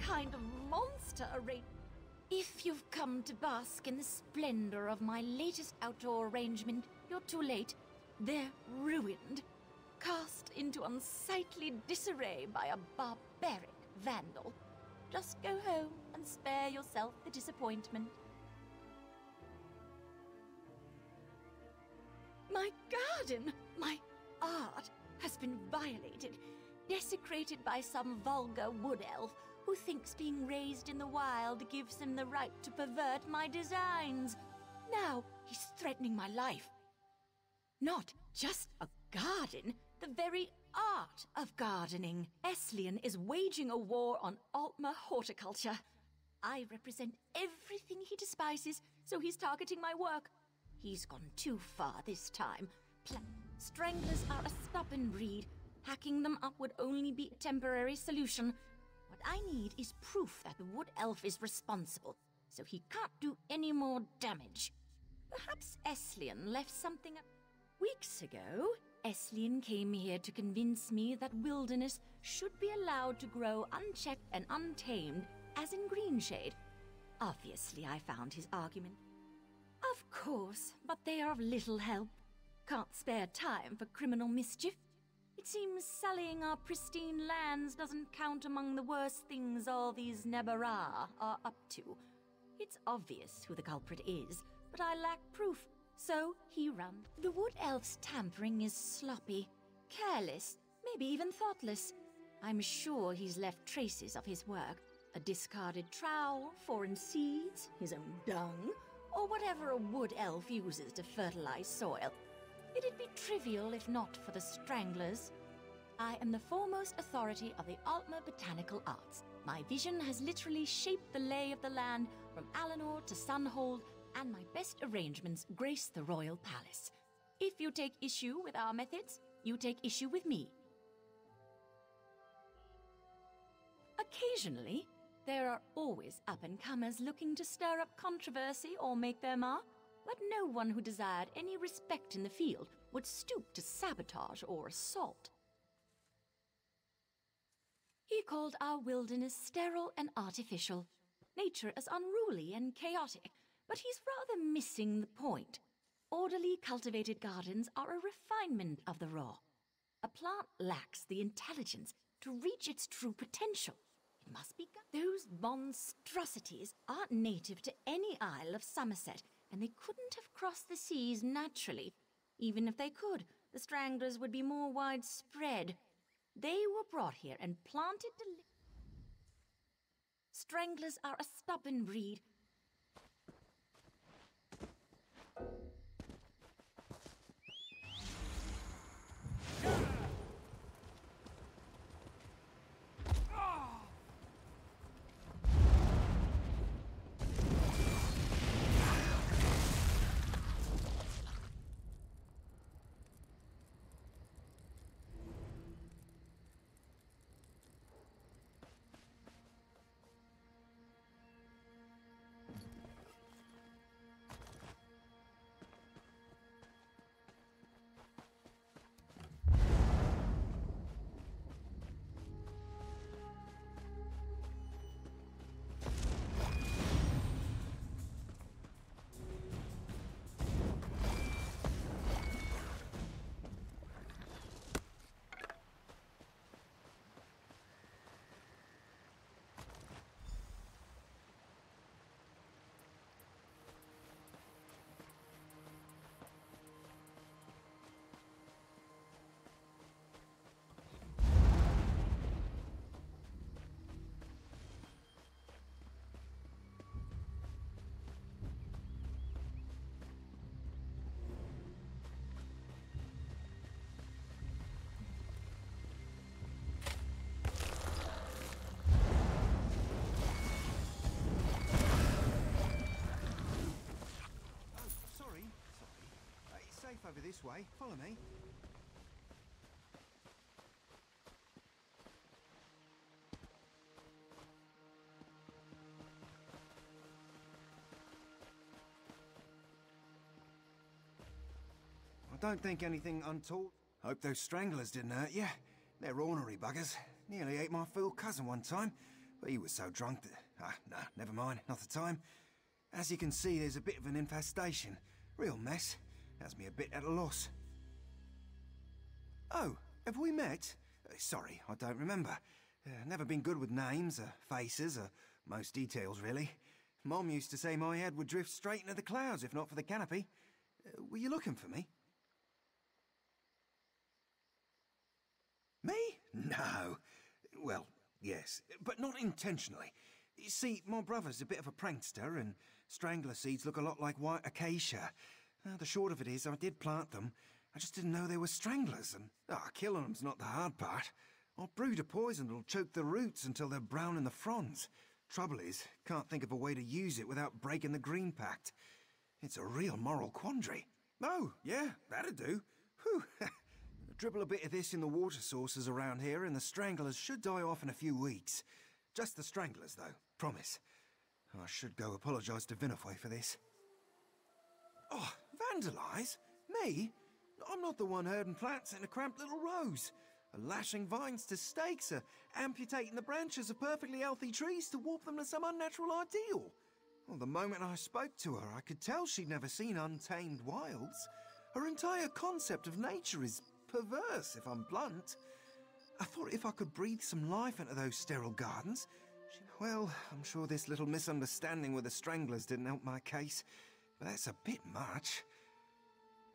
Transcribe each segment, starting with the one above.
kind of monster array. If you've come to bask in the splendor of my latest outdoor arrangement, you're too late. They're ruined, cast into unsightly disarray by a barbaric vandal. Just go home and spare yourself the disappointment. My garden, my art, has been violated, desecrated by some vulgar wood elf who thinks being raised in the wild gives him the right to pervert my designs. Now he's threatening my life. Not just a garden, the very art of gardening. Eslian is waging a war on Altmer horticulture. I represent everything he despises, so he's targeting my work. He's gone too far this time. Stranglers are a stubborn breed. Hacking them up would only be a temporary solution. What I need is proof that the wood elf is responsible, so he can't do any more damage. Perhaps Eslian left something... Weeks ago, Eslian came here to convince me that wilderness should be allowed to grow unchecked and untamed, as in Greenshade. Obviously, I found his argument. Of course, but they are of little help. Can't spare time for criminal mischief. It seems sullying our pristine lands doesn't count among the worst things all these Nebara are up to. It's obvious who the culprit is, but I lack proof, so he runs. The wood elf's tampering is sloppy, careless, maybe even thoughtless. I'm sure he's left traces of his work. A discarded trowel, foreign seeds, his own dung, or whatever a wood elf uses to fertilize soil. It'd be trivial if not for the Stranglers. I am the foremost authority of the Altmer botanical arts. My vision has literally shaped the lay of the land from Alinor to Sunhold, and my best arrangements grace the royal palace. If you take issue with our methods, you take issue with me. Occasionally, there are always up-and-comers looking to stir up controversy or make their mark, but no one who desired any respect in the field would stoop to sabotage or assault. He called our wilderness sterile and artificial, nature as unruly and chaotic, but he's rather missing the point. Orderly cultivated gardens are a refinement of the raw. A plant lacks the intelligence to reach its true potential. It must be... Those monstrosities aren't native to any isle of Somerset, and they couldn't have crossed the seas naturally. Even if they could, the Stranglers would be more widespread. They were brought here and planted to... Stranglers are a stubborn breed. Over this way. Follow me. I don't think anything untoward. Hope those Stranglers didn't hurt you. They're ornery buggers. Nearly ate my fool cousin one time. But he was so drunk that... no, never mind, not the time. As you can see, there's a bit of an infestation. Real mess. Has me a bit at a loss. Oh, have we met? Sorry, I don't remember. Never been good with names, or faces, or most details, really. Mom used to say my head would drift straight into the clouds if not for the canopy. Were you looking for me? Me? No. Well, yes, but not intentionally. You see, my brother's a bit of a prankster, and strangler seeds look a lot like white acacia. The short of it is, I did plant them. I just didn't know they were stranglers, and killing them's not the hard part. I'll brew a poison that'll choke the roots until they're brown in the fronds. Trouble is, can't think of a way to use it without breaking the Green Pact. It's a real moral quandary. Oh, yeah, that'd do. Whew. Dribble a bit of this in the water sources around here, and the stranglers should die off in a few weeks. Just the stranglers, though, promise. I should go apologise to Vinifwe for this. Oh, vandalise? Me? I'm not the one herding plants in a cramped little rose. Lashing vines to stakes, amputating the branches of perfectly healthy trees to warp them to some unnatural ideal. Well, the moment I spoke to her, I could tell she'd never seen untamed wilds. Her entire concept of nature is perverse, if I'm blunt. I thought if I could breathe some life into those sterile gardens... Well, I'm sure this little misunderstanding with the stranglers didn't help my case, but that's a bit much.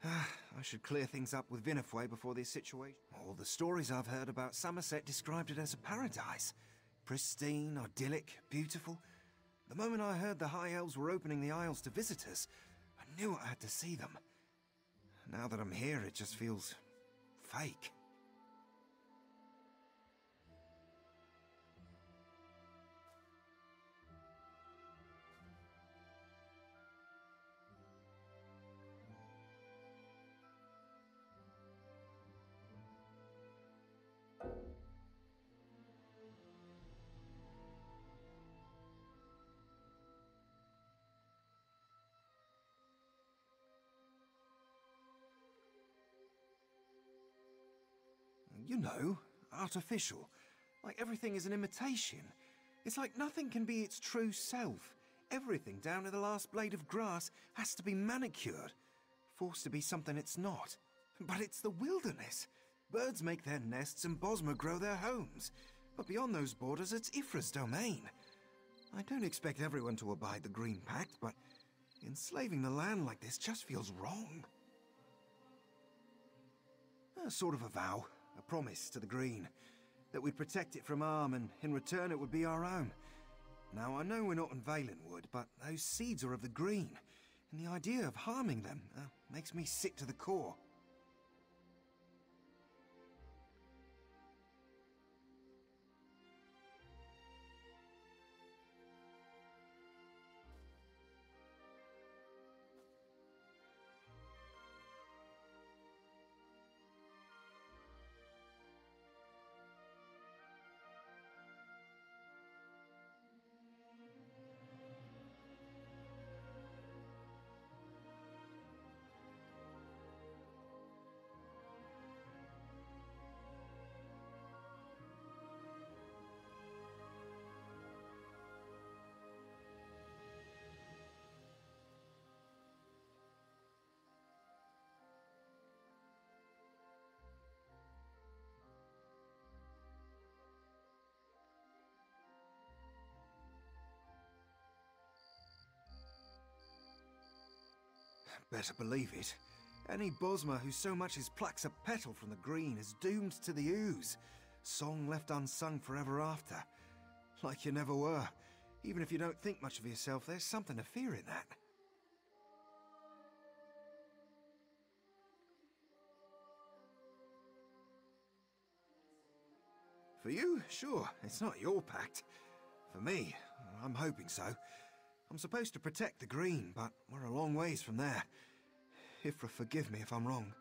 I should clear things up with Vinifwe before this situation... All the stories I've heard about Somerset described it as a paradise. Pristine, idyllic, beautiful. The moment I heard the High Elves were opening the Isles to visitors, I knew I had to see them. Now that I'm here, it just feels... fake. You know, artificial. Like everything is an imitation. It's like nothing can be its true self. Everything, down to the last blade of grass, has to be manicured. Forced to be something it's not. But it's the wilderness. Birds make their nests and Bosmer grow their homes. But beyond those borders, it's Ifra's domain. I don't expect everyone to abide the Green Pact, but enslaving the land like this just feels wrong. Sort of a vow. A promise to the Green, that we'd protect it from harm, and in return it would be our own. Now, I know we're not in Valenwood, but those seeds are of the Green, and the idea of harming them makes me sick to the core. Better believe it. Any Bosmer who so much as plucks a petal from the Green is doomed to the ooze. Song left unsung forever after. Like you never were. Even if you don't think much of yourself, there's something to fear in that. For you, sure, it's not your pact. For me, I'm hoping so. I'm supposed to protect the Green, but we're a long ways from there. Ifra, forgive me if I'm wrong.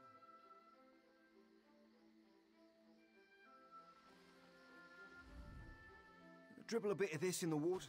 Dribble a bit of this in the water.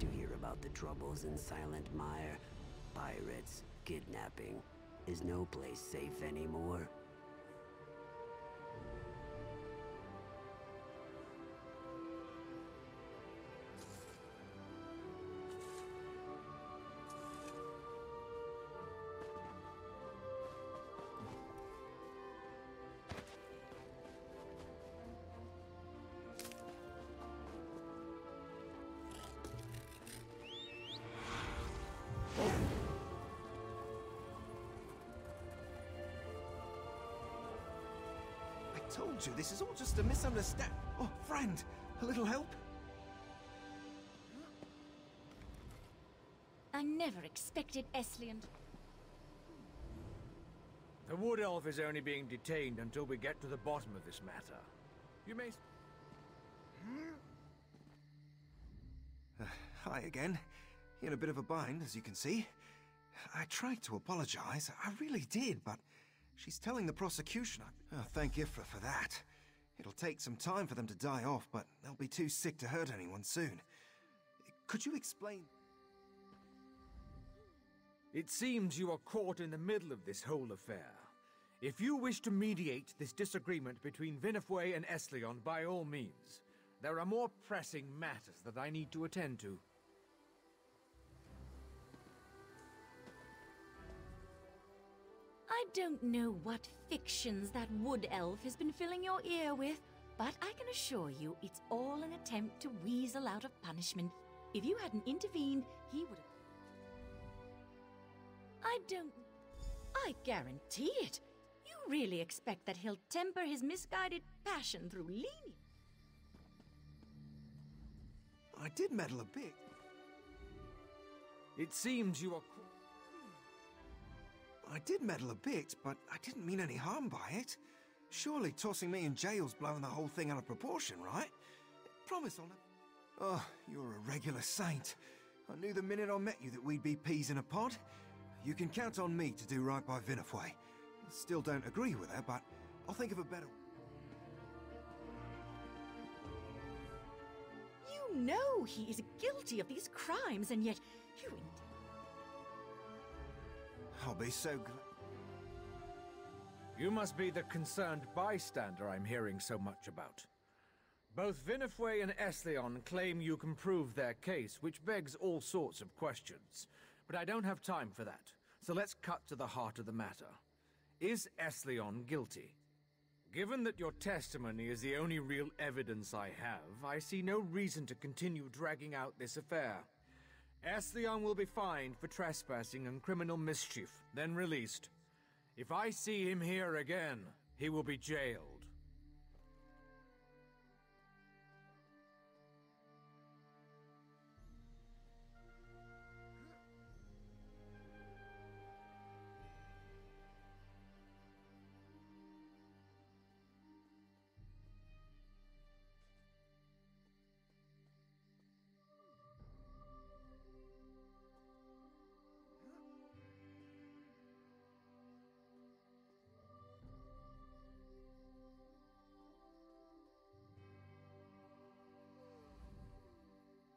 to hear about the troubles in Silent Mire. Pirates, kidnapping. Is no place safe anymore? I told you, this is all just a misunderstanding. Oh, friend, a little help? I never expected Eslian. The Wood Elf is only being detained until we get to the bottom of this matter. You may... Hi again. In a bit of a bind, as you can see. I tried to apologize, I really did, but she's telling the prosecution thank Ifra for that. It'll take some time for them to die off, but they'll be too sick to hurt anyone soon. Could you explain? It seems you are caught in the middle of this whole affair. If you wish to mediate this disagreement between Vinifwe and Eslion, by all means. There are more pressing matters that I need to attend to. I don't know what fictions that wood elf has been filling your ear with, but I can assure you it's all an attempt to weasel out of punishment. If you hadn't intervened, he would have... I guarantee it. You really expect that he'll temper his misguided passion through lenience? I did meddle a bit. It seems you are... I did meddle a bit, but I didn't mean any harm by it. Surely tossing me in jail's blowing the whole thing out of proportion, right? Promise I'll never... Oh, you're a regular saint. I knew the minute I met you that we'd be peas in a pod. You can count on me to do right by Vinifwe. Still don't agree with her, but I'll think of a better... You know he is guilty of these crimes, and yet you... I'll be so glad... You must be the concerned bystander I'm hearing so much about. Both Vinifwe and Eslion claim you can prove their case, which begs all sorts of questions. But I don't have time for that, so let's cut to the heart of the matter. Is Eslion guilty? Given that your testimony is the only real evidence I have, I see no reason to continue dragging out this affair. Eslion will be fined for trespassing and criminal mischief, then released. If I see him here again, he will be jailed.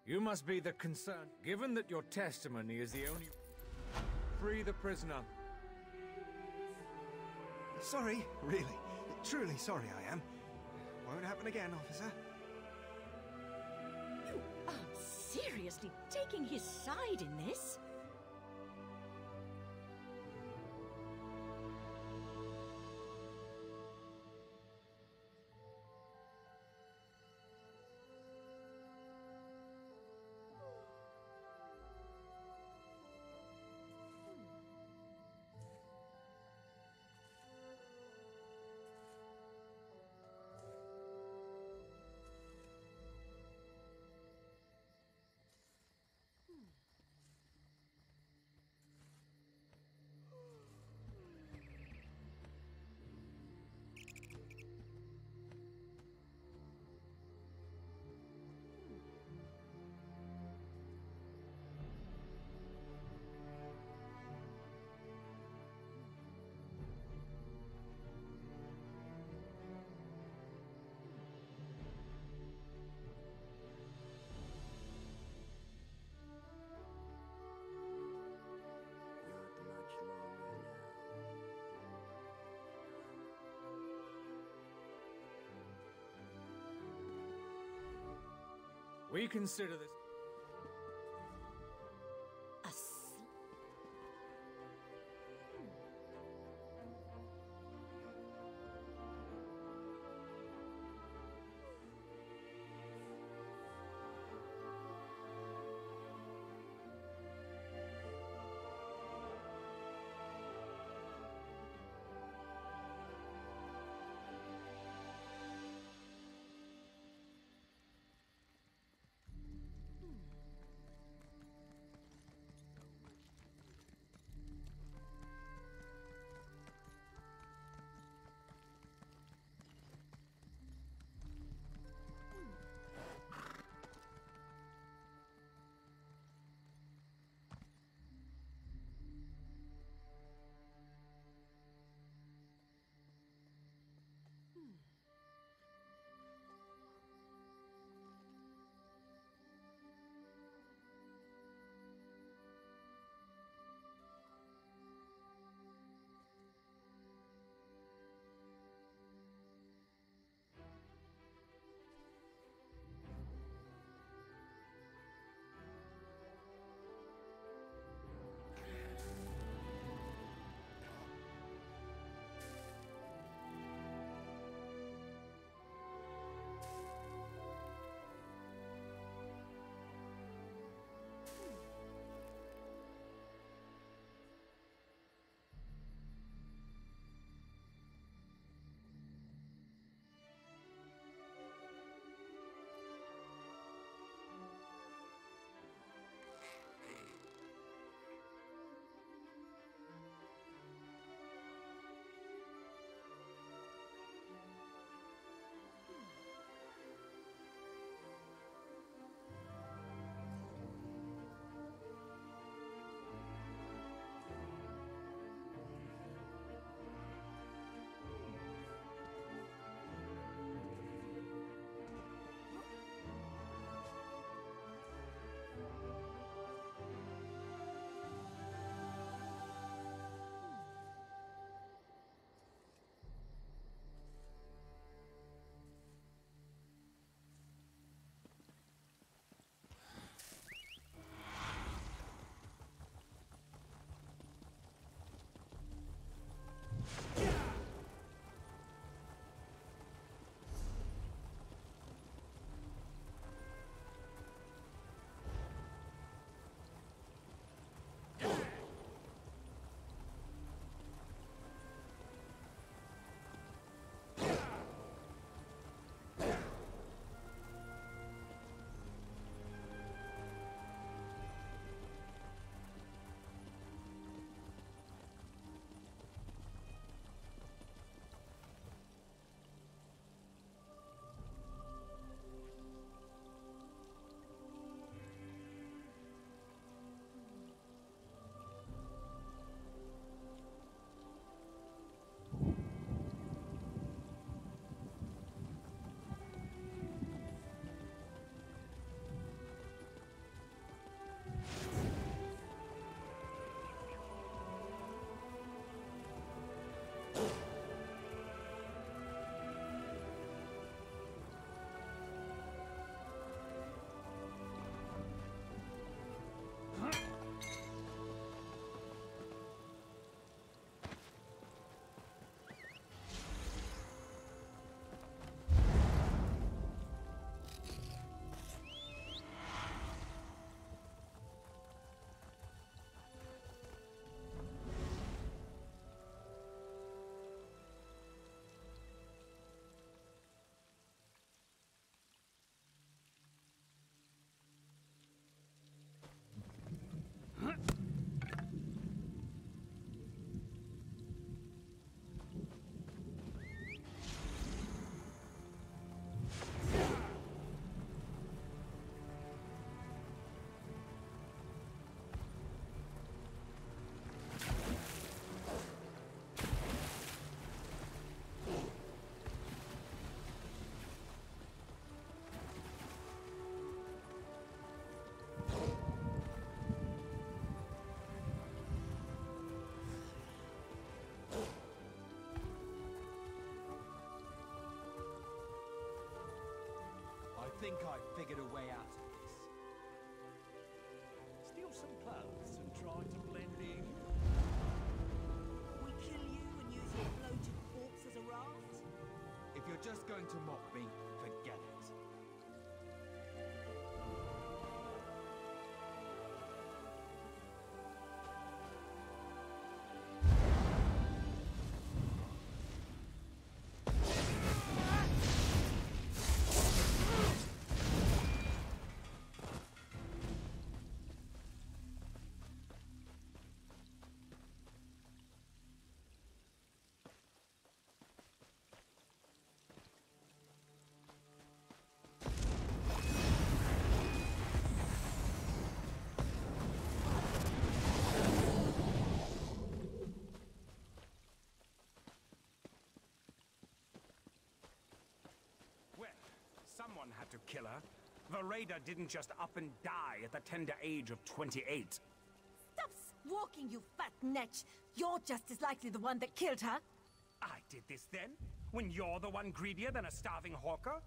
You must be the concerned, given that your testimony is the only... Free the prisoner. Sorry, really. Truly sorry I am. Won't happen again, officer. You aren't seriously taking his side in this? We consider this... A sl- think I figured a way out of this. Steal some clothes and try to blend in. We kill you and use your bloated corpse as a raft? If you're just going to mock me, forget it. Someone had to kill her. Vereda didn't just up and die at the tender age of 28. Stop squawking, you fat netch! You're just as likely the one that killed her. I did this then? When you're the one greedier than a starving hawker?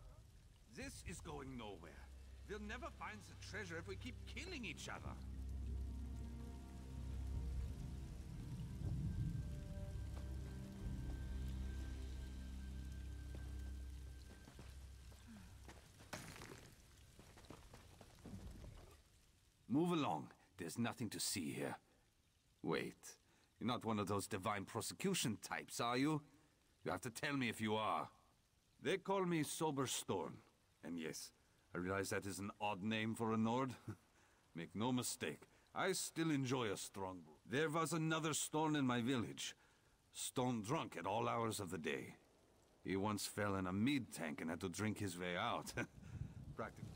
This is going nowhere. We'll never find the treasure if we keep killing each other. Move along. There's nothing to see here. Wait. You're not one of those divine prosecution types, are you? You have to tell me if you are. They call me Sober Storn. And yes, I realize that is an odd name for a Nord. Make no mistake, I still enjoy a strong brew. There was another Storn in my village. Stone drunk at all hours of the day. He once fell in a mead tank and had to drink his way out. Practically.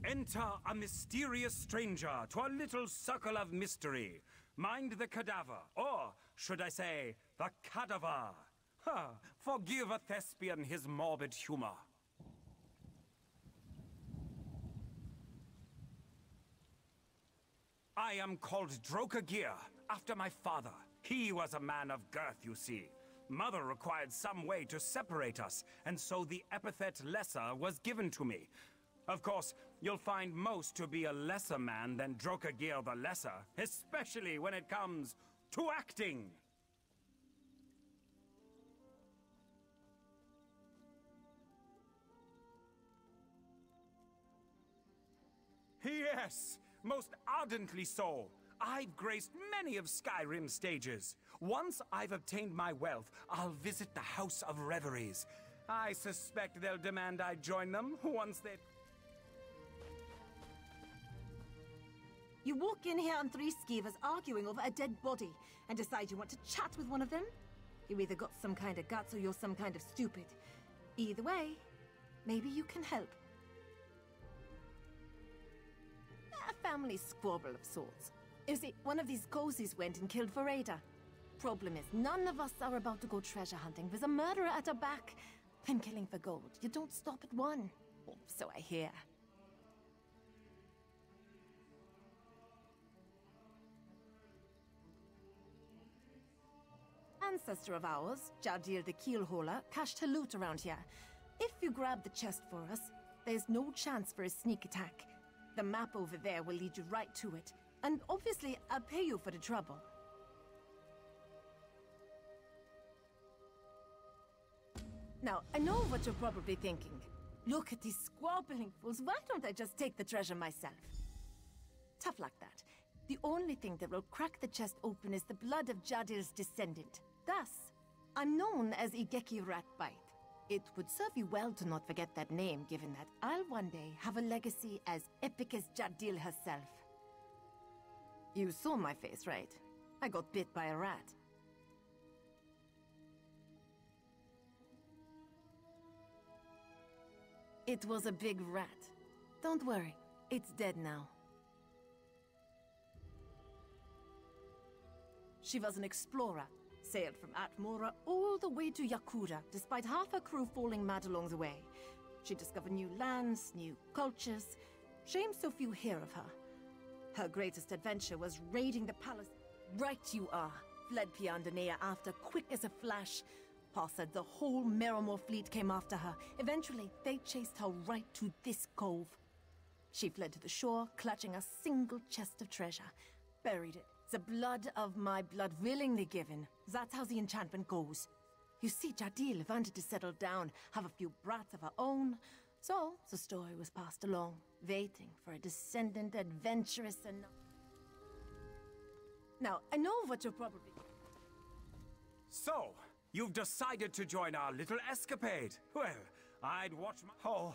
Enter a mysterious stranger to a little circle of mystery. Mind the cadaver, or should I say, the cadaver. Forgive a thespian his morbid humor. I am called Drokagir, after my father. He was a man of girth, you see. Mother required some way to separate us, and so the epithet lesser was given to me. Of course, you'll find most to be a lesser man than Drokagir the Lesser, especially when it comes to acting. Yes, most ardently so. I've graced many of Skyrim's stages. Once I've obtained my wealth, I'll visit the House of Reveries. I suspect they'll demand I join them once they... You walk in here on three skeevers arguing over a dead body and decide you want to chat with one of them? You either got some kind of guts or you're some kind of stupid. Either way, maybe you can help. A family squabble of sorts. You see, one of these cozies went and killed Vereda. Problem is, none of us are about to go treasure hunting with a murderer at our back. Then killing for gold. You don't stop at one. Oh, so I hear. Ancestor of ours, Jadil the Keelhauler, cached her loot around here. If you grab the chest for us, there's no chance for a sneak attack. The map over there will lead you right to it. And obviously, I'll pay you for the trouble. Now, I know what you're probably thinking. Look at these squabbling fools. Why don't I just take the treasure myself? Tough like that. The only thing that will crack the chest open is the blood of Jadil's descendant. Thus, I'm known as Igeki Ratbite. It would serve you well to not forget that name, given that I'll one day have a legacy as epic as Jadil herself. You saw my face, right? I got bit by a rat. It was a big rat. Don't worry, it's dead now. She was an explorer, sailed from Atmora all the way to Yakuda, despite half her crew falling mad along the way. She discovered new lands, new cultures. Shame so few hear of her. Her greatest adventure was raiding the palace. Right you are. Fled Piandonea after, quick as a flash. Pa said the whole Merrimore fleet came after her. Eventually, they chased her right to this cove. She fled to the shore, clutching a single chest of treasure. Buried it. The blood of my blood willingly given. That's how the enchantment goes. You see, Jadil wanted to settle down, have a few brats of her own. So, the story was passed along, waiting for a descendant adventurous enough. Now, I know what you're probably... So, you've decided to join our little escapade. Well, I'd watch my... Oh,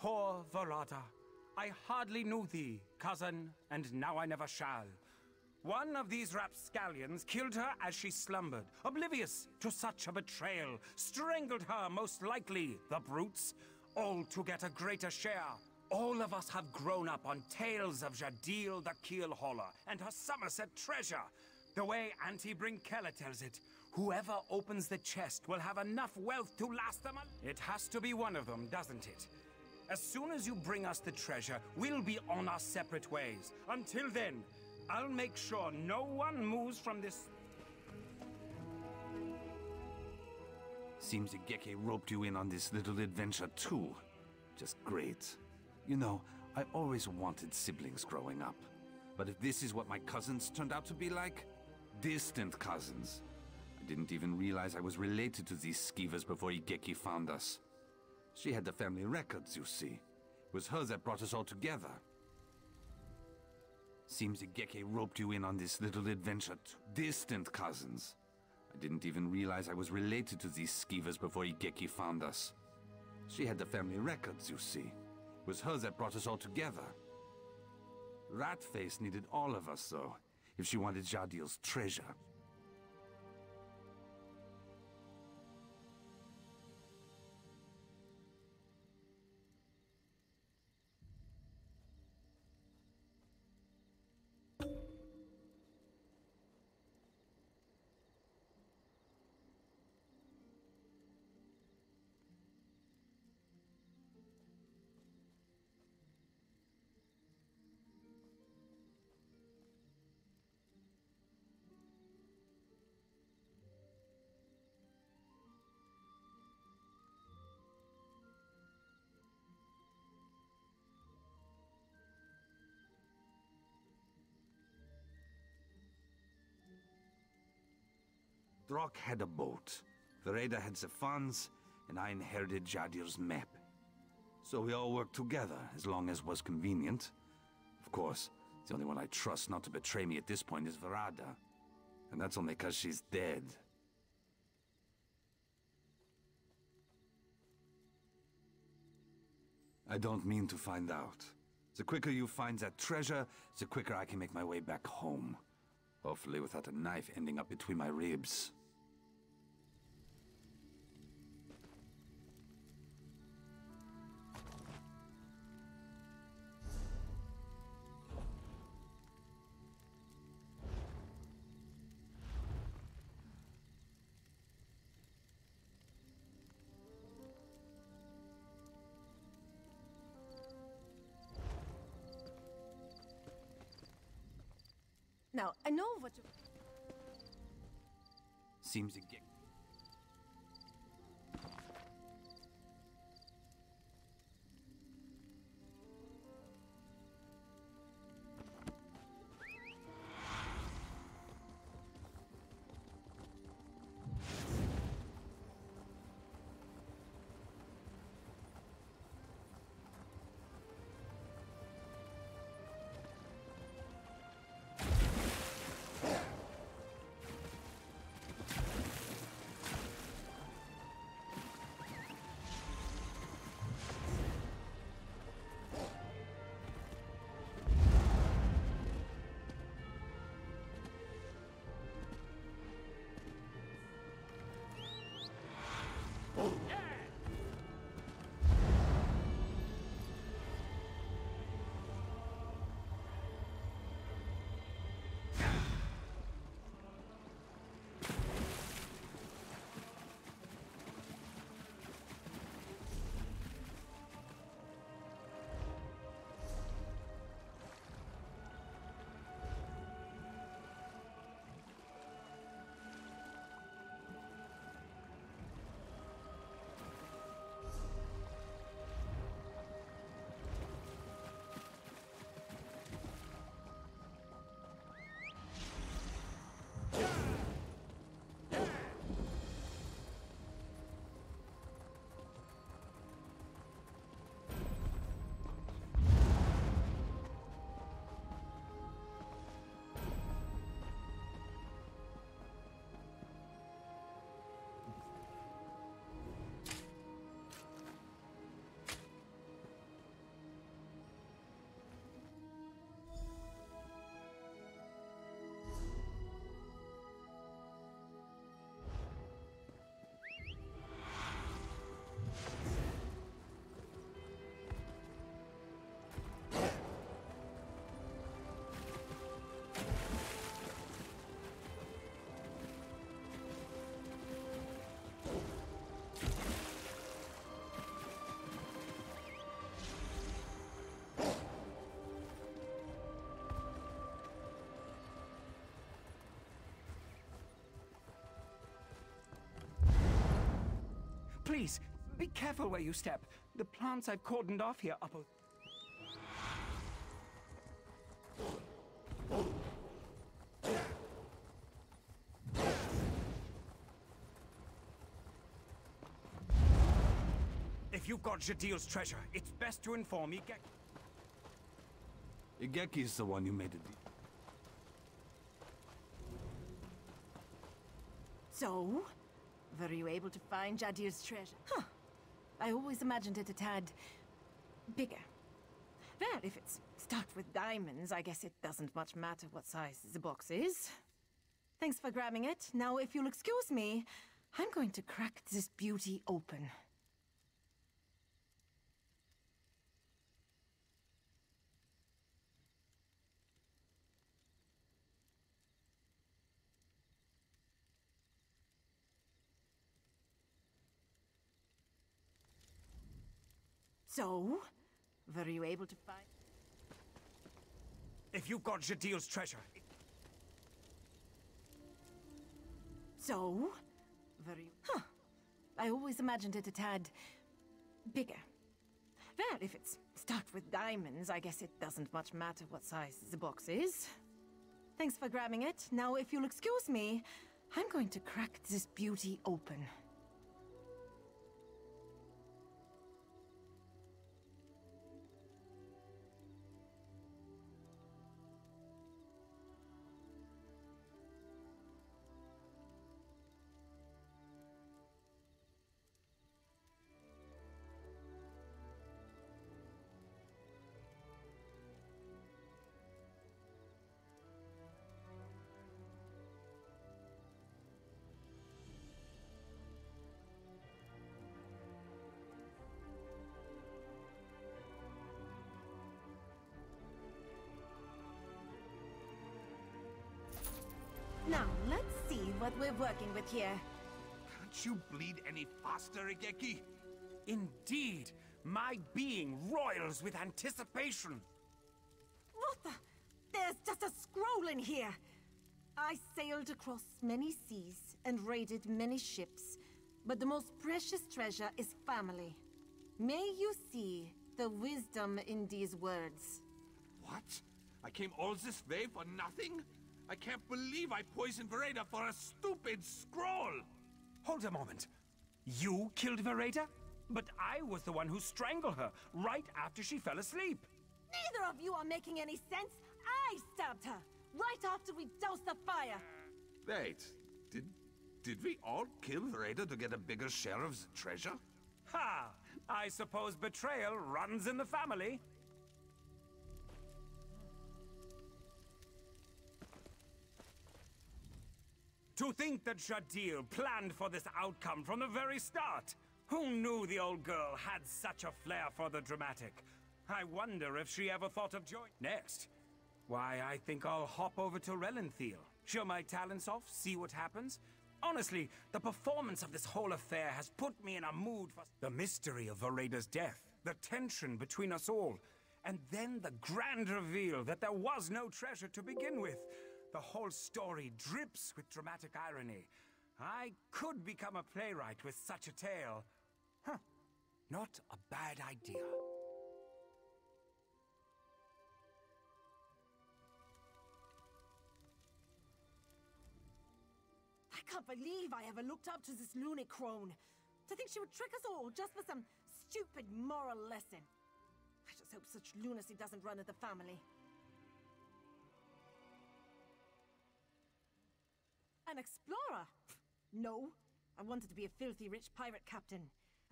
poor Verada. I hardly knew thee, cousin, and now I never shall. One of these rapscallions killed her as she slumbered, oblivious to such a betrayal, strangled her most likely, the brutes, all to get a greater share. All of us have grown up on tales of Jadil the Keelhauler and her Somerset treasure. The way Auntie Brinkella tells it, whoever opens the chest will have enough wealth to last them a... It has to be one of them, doesn't it? As soon as you bring us the treasure, we'll be on our separate ways. Until then, I'll make sure no one moves from this... Seems Igeke roped you in on this little adventure too. Just great. You know, I always wanted siblings growing up. But if this is what my cousins turned out to be like, distant cousins. I didn't even realize I was related to these skeevers before Igeki found us. She had the family records, you see. It was her that brought us all together. Seems Igeke roped you in on this little adventure too. Distant cousins. I didn't even realize I was related to these skeevers before Igeki found us. She had the family records, you see. It was her that brought us all together. Ratface needed all of us, though, if she wanted Jadil's treasure. Drock had a boat, Vereda had the funds, and I inherited Jadil's map. So we all worked together, as long as was convenient. Of course, the only one I trust not to betray me at this point is Verada. And that's only because she's dead. I don't mean to find out. The quicker you find that treasure, the quicker I can make my way back home. Hopefully without a knife ending up between my ribs. Now, I know what you... Seems a gig. Please, be careful where you step. The plants I've cordoned off here are both... If you've got Jadil's treasure, it's best to inform Igeki. Igeki's the one you made a deal. So, were you able to find Jadil's treasure? Huh. I always imagined it a tad bigger. Well, if it's stuffed with diamonds, I guess it doesn't much matter what size the box is. Thanks for grabbing it. Now, if you'll excuse me, I'm going to crack this beauty open. So, were you able to find... If you've got Jadil's treasure... So, were you... Huh. I always imagined it a tad bigger. Well, if it's stuffed with diamonds, I guess it doesn't much matter what size the box is. Thanks for grabbing it. Now, if you'll excuse me, I'm going to crack this beauty open. Now, let's see what we're working with here. Can't you bleed any faster, Igeki? Indeed, my being roils with anticipation. What the? There's just a scroll in here. I sailed across many seas and raided many ships, but the most precious treasure is family. May you see the wisdom in these words. What? I came all this way for nothing? I can't believe I poisoned Vereda for a stupid scroll! Hold a moment. You killed Vereda? But I was the one who strangled her right after she fell asleep. Neither of you are making any sense. I stabbed her right after we doused the fire. Wait, did we all kill Vereda to get a bigger share of the treasure? Ha! I suppose betrayal runs in the family. To think that Jadil planned for this outcome from the very start! Who knew the old girl had such a flair for the dramatic? I wonder if she ever thought of joining next. Why, I think I'll hop over to Relenthal, show my talents off, see what happens. Honestly, the performance of this whole affair has put me in a mood for the mystery of Vereda's death, the tension between us all, and then the grand reveal that there was no treasure to begin with. The whole story drips with dramatic irony. I could become a playwright with such a tale. Huh. Not a bad idea. I can't believe I ever looked up to this loony crone. To think she would trick us all just for some stupid moral lesson. I just hope such lunacy doesn't run in the family. An explorer? No. I wanted to be a filthy rich pirate captain.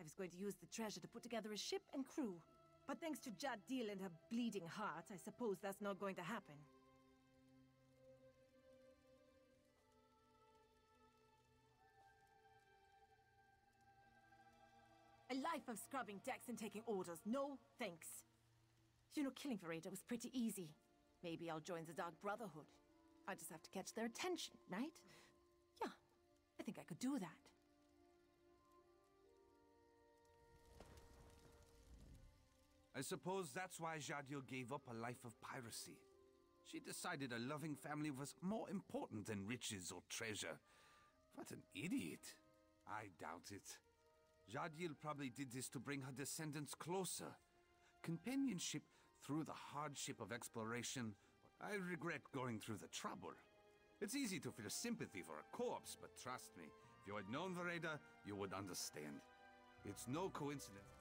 I was going to use the treasure to put together a ship and crew. But thanks to Jadil and her bleeding heart, I suppose that's not going to happen. A life of scrubbing decks and taking orders. No, thanks. You know, killing Vereda was pretty easy. Maybe I'll join the Dark Brotherhood. I just have to catch their attention, right? Yeah, I think I could do that. I suppose that's why Jadil gave up a life of piracy. She decided a loving family was more important than riches or treasure. What an idiot. I doubt it. Jadil probably did this to bring her descendants closer. Companionship through the hardship of exploration. I regret going through the trouble. It's easy to feel sympathy for a corpse, but trust me, if you had known Vereda, you would understand. It's no coincidence.